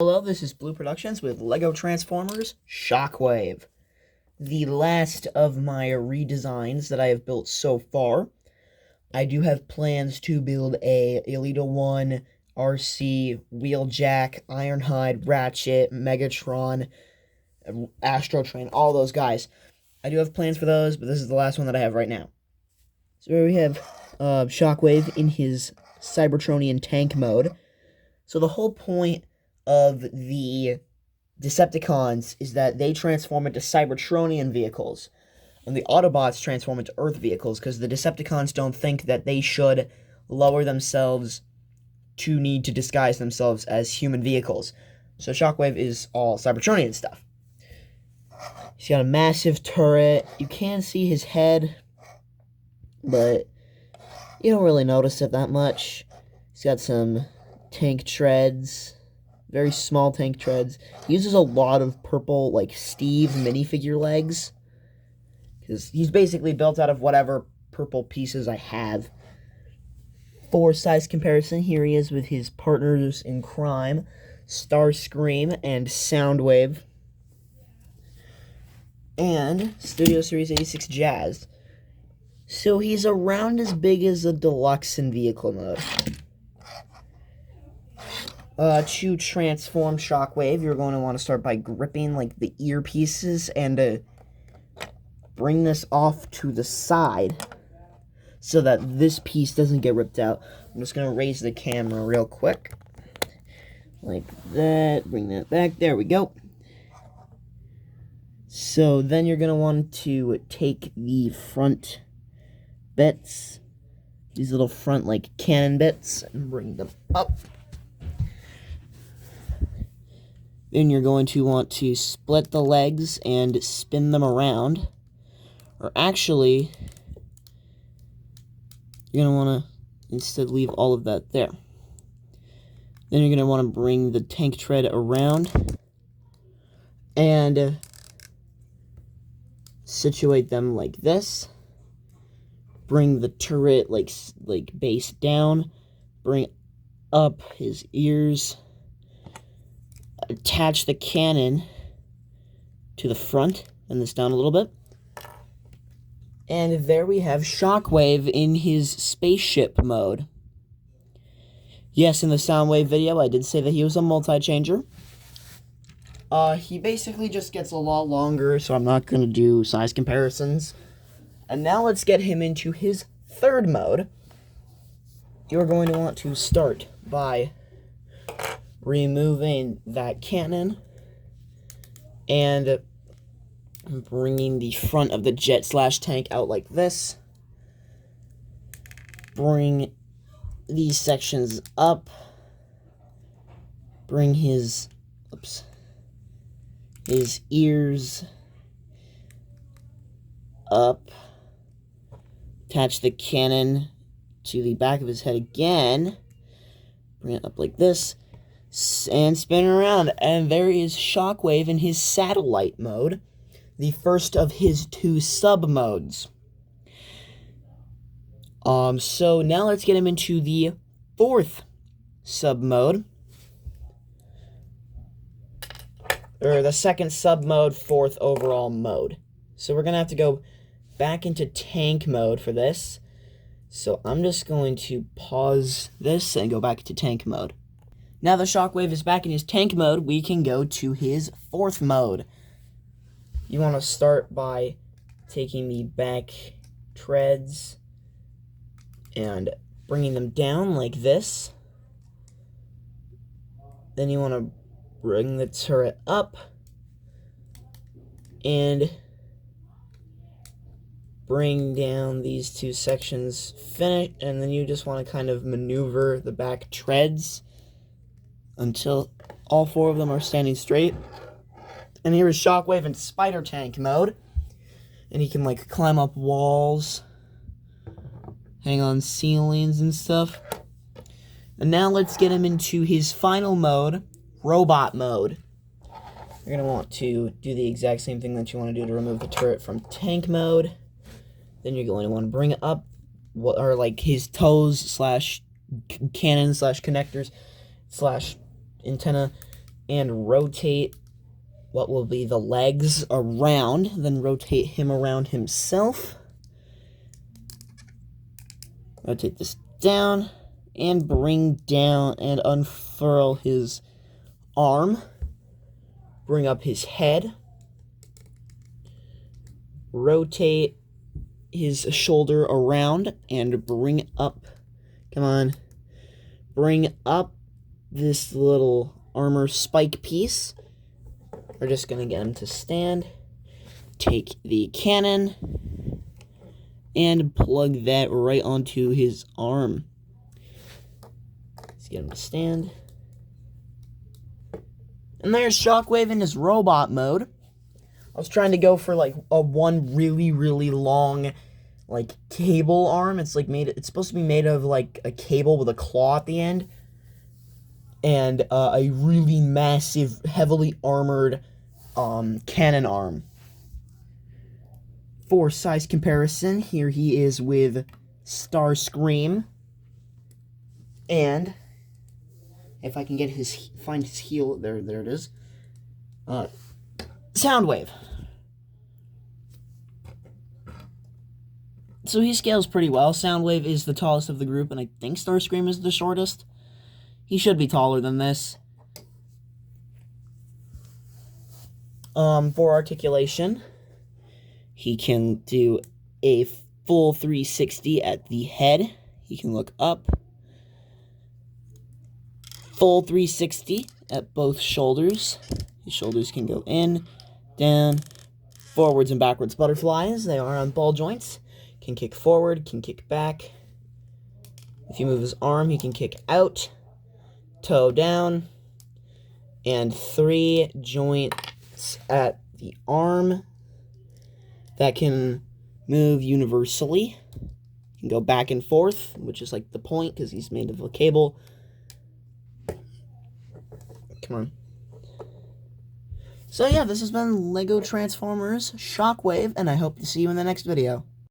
Hello, this is Blue Productions with LEGO Transformers Shockwave. The last of my redesigns that I have built so far. I do have plans to build a Elita 1, RC, Wheeljack, Ironhide, Ratchet, Megatron, Astrotrain, all those guys. I do have plans for those, but this is the last one that I have right now. So here we have Shockwave in his Cybertronian tank mode. So the whole point of the Decepticons is that they transform into Cybertronian vehicles, and the Autobots transform into Earth vehicles, because the Decepticons don't think that they should lower themselves to need to disguise themselves as human vehicles. So Shockwave is all Cybertronian stuff. He's got a massive turret. You can see his head, but you don't really notice it that much. He's got some tank treads. Very small tank treads. He uses a lot of purple, like, Steve minifigure legs. Because he's basically built out of whatever purple pieces I have. For size comparison, here he is with his partners in crime, Starscream and Soundwave. And Studio Series 86 Jazz. So he's around as big as a deluxe in vehicle mode. To transform Shockwave, you're going to want to start by gripping like the earpieces and bring this off to the side so that this piece doesn't get ripped out. I'm just going to raise the camera real quick. Like that. Bring that back. There we go. So then you're going to want to take the front bits, these little front like cannon bits, and bring them up. Then you're going to want to split the legs and spin them around. Or actually, you're going to want to instead leave all of that there. Then you're going to want to bring the tank tread around and situate them like this. Bring the turret like base down. Bring up his ears. Attach the cannon to the front, and this down a little bit. And there we have Shockwave in his spaceship mode. Yes, in the Soundwave video, I did say that he was a multi-changer. He basically just gets a lot longer, so I'm not going to do size comparisons. And now let's get him into his third mode. You're going to want to start by removing that cannon and bringing the front of the jet/tank out like this. Bring these sections up. Bring his ears up. Attach the cannon to the back of his head again. Bring it up like this. And spin around, and there is Shockwave in his satellite mode, the first of his two sub-modes. So now let's get him into the fourth sub-mode, or the second sub-mode, fourth overall mode. So we're going to have to go back into tank mode for this, so I'm just going to pause this and go back to tank mode. Now that Shockwave is back in his tank mode, we can go to his fourth mode. You want to start by taking the back treads and bringing them down like this. Then you want to bring the turret up and bring down these two sections, finish, and then you just want to kind of maneuver the back treads until all four of them are standing straight. And here is Shockwave in Spider Tank mode. And he can, like, climb up walls, hang on ceilings and stuff. And now let's get him into his final mode, Robot mode. You're going to want to do the exact same thing that you want to do to remove the turret from tank mode. Then you're going to want to bring up what are, like, his toes / cannon / connectors / antenna and rotate what will be the legs around, then rotate him around himself. Rotate this down, and bring down and unfurl his arm. Bring up his head. Rotate his shoulder around and bring up, come on, bring up this little armor spike piece. We're just going to get him to stand. Take the cannon and plug that right onto his arm. Let's get him to stand. And there's Shockwave in his robot mode. I was trying to go for like a one really, really long like cable arm. It's like it's supposed to be made of like a cable with a claw at the end. And a really massive, heavily armored cannon arm. For size comparison, here he is with Starscream. And if I can get find his heel, there it is. Soundwave. So he scales pretty well. Soundwave is the tallest of the group, and I think Starscream is the shortest. He should be taller than this. For articulation, he can do a full 360 at the head. He can look up. Full 360 at both shoulders. His shoulders can go in, down, forwards and backwards butterflies. They are on ball joints. Can kick forward, can kick back. If you move his arm, he can kick out, toe down, and 3 joints at the arm that can move universally. You can go back and forth, which is like the point because he's made of a cable. Come on. So yeah, this has been LEGO Transformers Shockwave, and I hope to see you in the next video.